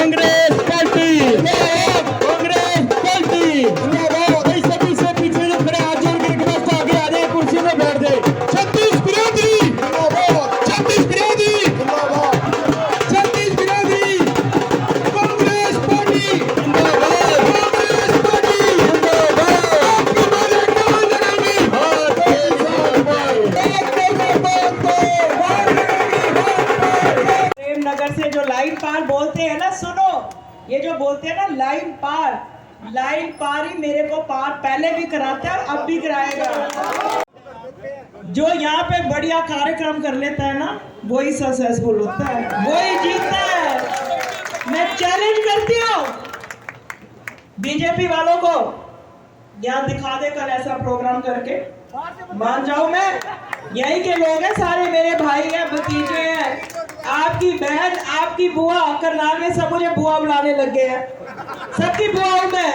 Congress party, Congress party भाई सभी से पीछे जो खड़े हाथ जोड़ के रिक्वेस्ट आगे आ जाए, कुर्सी में बैठ जाए। छत्तीस विरोधी, छत्तीस विरोधी, छत्तीस विरोधी, कांग्रेस पार्टी, कांग्रेस पार्टी आपकी मारे कौन लगाएंगे? प्रेमनगर से जो लाइन पार बोलते हैं ना, सुनो, ये जो बोलते हैं ना लाइन पार ही मेरे को पार पहले भी कराता है और अब भी कराएगा। जो यहाँ पे बढ़िया कार्यक्रम कर लेता है ना, वही सक्सेसफुल होता है, वही जीतता है। मैं चैलेंज करती हूँ बीजेपी वालों को, यहाँ दिखा दे कल ऐसा प्रोग्राम करके, मान जाऊं मैं। यही के लोग हैं सारे, मेरे भाई हैं, भतीजे हैं, आपकी बहन, आपकी बुआ, करनाल में सब मुझे बुआ बुलाने लग गए हैं, सबकी बुआ हूं मैं।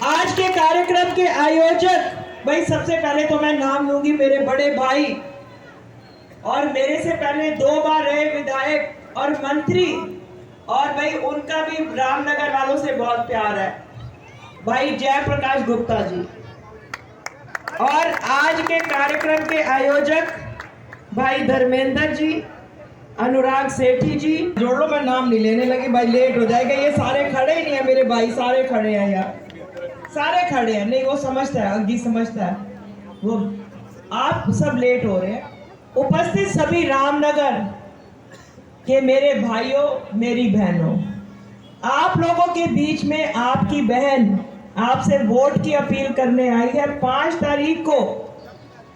आज के कार्यक्रम के आयोजक भाई, सबसे पहले तो मैं नाम लूंगी मेरे बड़े भाई, और मेरे से पहले 2 बार रहे विधायक और मंत्री, और भाई उनका भी रामनगर वालों से बहुत प्यार है, भाई जयप्रकाश गुप्ता जी। और आज के कार्यक्रम के आयोजक भाई धर्मेंद्र जी, अनुराग सेठी जी, जोड़ लो, मैं नाम नहीं लेने लगी भाई, लेट हो जाएगा। ये सारे खड़े ही नहीं है मेरे भाई, सारे खड़े हैं यार, सारे खड़े हैं। नहीं, वो समझता है, अग्गी समझता है वो, आप सब लेट हो रहे हैं। उपस्थित सभी रामनगर के मेरे भाइयों, मेरी बहनों, आप लोगों के बीच में आपकी बहन आपसे वोट की अपील करने आई है। 5 तारीख को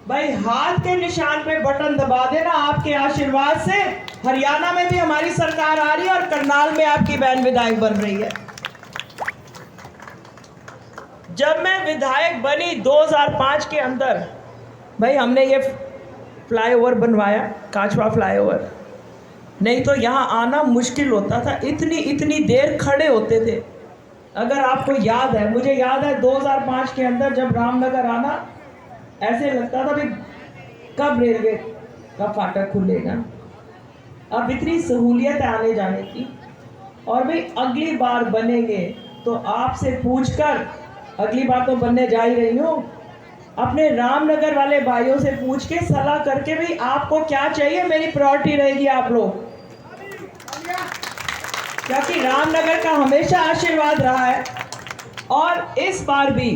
भाई हाथ के निशान पे बटन दबा देना, आपके आशीर्वाद से हरियाणा में भी हमारी सरकार आ रही है और करनाल में आपकी बहन विधायक बन रही है। जब मैं विधायक बनी 2005 के अंदर, भाई हमने ये फ्लाईओवर बनवाया, काचवा फ्लाईओवर, नहीं तो यहाँ आना मुश्किल होता था, इतनी देर खड़े होते थे। अगर आपको याद है, मुझे याद है 2005 के अंदर जब रामनगर आना, ऐसे लगता था भाई कब रेलवे का फाटक खुलेगा। अब इतनी सहूलियत आने जाने की, और भाई अगली बार बनेंगे तो आपसे पूछकर, अगली बार तो बनने जा ही रही हूँ, अपने रामनगर वाले भाइयों से पूछ के सलाह करके भाई आपको क्या चाहिए, मेरी प्रायोरिटी रहेगी आप लोग, क्योंकि रामनगर का हमेशा आशीर्वाद रहा है। और इस बार भी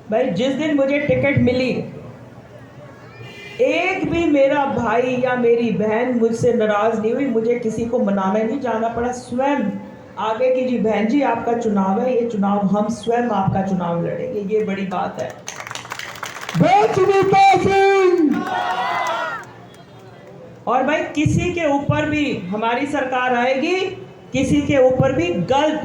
भाई जिस दिन मुझे टिकट मिली, एक भी मेरा भाई या मेरी बहन मुझसे नाराज नहीं हुई, मुझे किसी को मनाने नहीं जाना पड़ा, स्वयं आगे की जी बहन जी आपका चुनाव है, ये चुनाव हम स्वयं आपका चुनाव लड़ेंगे, ये बड़ी बात है। और भाई किसी के ऊपर भी हमारी सरकार आएगी, किसी के ऊपर भी गलत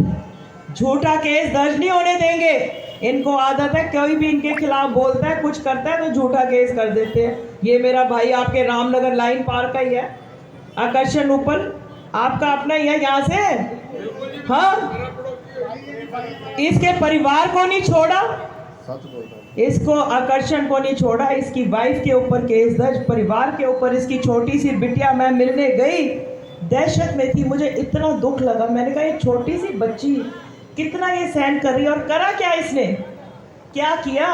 झूठा केस दर्ज नहीं होने देंगे। इनको आदत है, कोई भी इनके खिलाफ बोलता है, कुछ करता है तो झूठा केस कर देते हैं। ये मेरा भाई आपके रामनगर लाइन पार का ही है, आकर्षण ऊपर आपका अपना ही है यहाँ से। हाँ, इसके परिवार को नहीं छोड़ा, इसको आकर्षण को नहीं छोड़ा, इसकी वाइफ के ऊपर केस दर्ज, परिवार के ऊपर। इसकी छोटी सी बिटिया, मैं मिलने गई, दहशत में थी, मुझे इतना दुख लगा, मैंने कहा ये छोटी सी बच्ची कितना ये सहन कर रही है। और करा क्या इसने, क्या किया,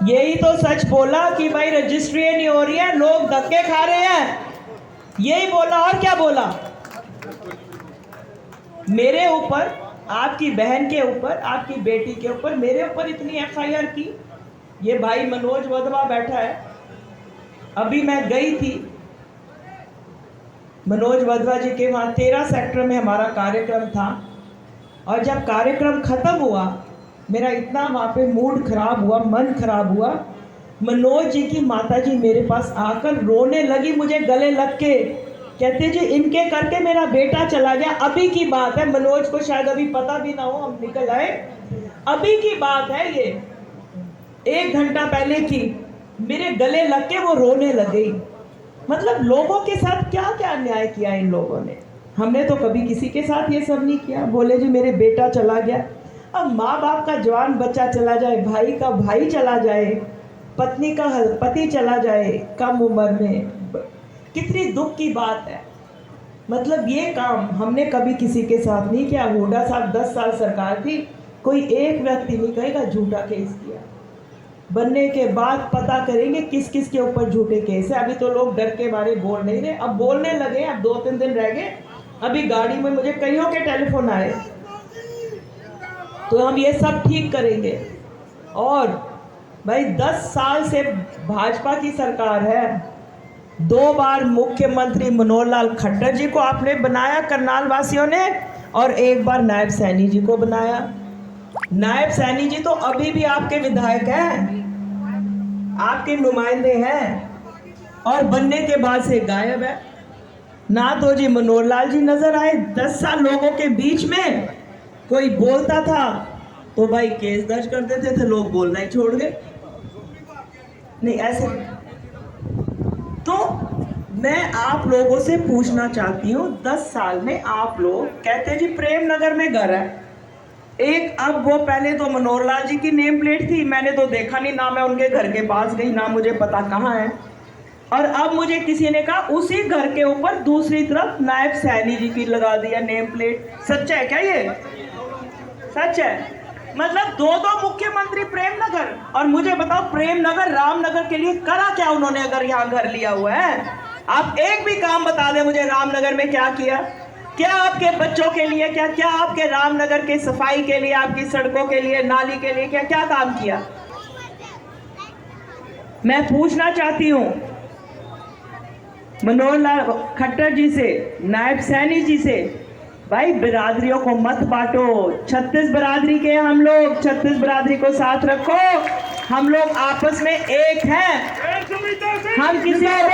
यही तो सच बोला कि भाई रजिस्ट्री नहीं हो रही है, लोग धक्के खा रहे हैं, यही बोला। और क्या बोला, मेरे ऊपर, आपकी बहन के ऊपर, आपकी बेटी के ऊपर, मेरे ऊपर इतनी एफआईआर की। ये भाई मनोज वधवा बैठा है, अभी मैं गई थी मनोज वधवा जी के वहाँ 13 सेक्टर में हमारा कार्यक्रम था, और जब कार्यक्रम खत्म हुआ मेरा इतना वहाँ पे मूड खराब हुआ, मन खराब हुआ। मनोज जी की माता जी मेरे पास आकर रोने लगी, मुझे गले लग के, कहते जी इनके करके मेरा बेटा चला गया। अभी की बात है, मनोज को शायद अभी पता भी ना हो, हम निकल आए, अभी की बात है, ये 1 घंटा पहले की, मेरे गले लग के वो रोने लग गई। मतलब लोगों के साथ क्या क्या अन्याय किया इन लोगों ने, हमने तो कभी किसी के साथ ये सब नहीं किया। बोले जी मेरे बेटा चला गया। अब माँ बाप का जवान बच्चा चला जाए, भाई का भाई चला जाए, पत्नी का पति चला जाए कम उम्र में, कितनी दुख की बात है। मतलब ये काम हमने कभी किसी के साथ नहीं किया। हुड्डा साहब 10 साल सरकार थी, कोई एक व्यक्ति नहीं कहेगा झूठा केस किया। बनने के बाद पता करेंगे किस किस के ऊपर झूठे केस है। अभी तो लोग डर के मारे बोल नहीं रहे, अब बोलने लगे। अब 2-3 दिन रह गए। अभी गाड़ी में मुझे कईयों के टेलीफोन आए, तो हम ये सब ठीक करेंगे। और भाई 10 साल से भाजपा की सरकार है, 2 बार मुख्यमंत्री मनोहर लाल खट्टर जी को आपने बनाया करनाल वासियों ने, और 1 बार नायब सैनी जी को बनाया। नायब सैनी जी तो अभी भी आपके विधायक हैं, आपके नुमाइंदे हैं, और बनने के बाद से गायब है। ना तो जी मनोहर लाल जी नजर आए। 10 साल लोगों के बीच में कोई बोलता था तो भाई केस दर्ज कर देते थे, लोग बोलना ही छोड़ गए। नहीं ऐसे। तो मैं आप लोगों से पूछना चाहती हूँ, 10 साल में आप लोग कहते जी प्रेम नगर में घर है एक, अब वो पहले तो मनोहर लाल जी की नेम प्लेट थी, मैंने तो देखा नहीं, ना मैं उनके घर के पास गई, ना मुझे पता कहाँ है। और अब मुझे किसी ने कहा उसी घर के ऊपर दूसरी तरफ नायब सैनी जी की लगा दिया नेम प्लेट। सच है क्या ये? सच है। मतलब 2 मुख्यमंत्री प्रेम नगर। और मुझे बताओ प्रेम नगर रामनगर के लिए करा क्या उन्होंने, अगर यहाँ घर लिया हुआ है? आप एक भी काम बता दें मुझे, रामनगर में क्या किया? क्या आपके बच्चों के लिए, क्या आपके रामनगर के सफाई के लिए, आपकी सड़कों के लिए, नाली के लिए क्या काम किया? मैं पूछना चाहती हूँ मनोहर लाल खट्टर जी से, नायब सैनी जी से, भाई बिरादरियों को मत बांटो। 36 बिरादरी के हम लोग, 36 बिरादरी को साथ रखो। हम लोग आपस में एक हैं। हम किसी को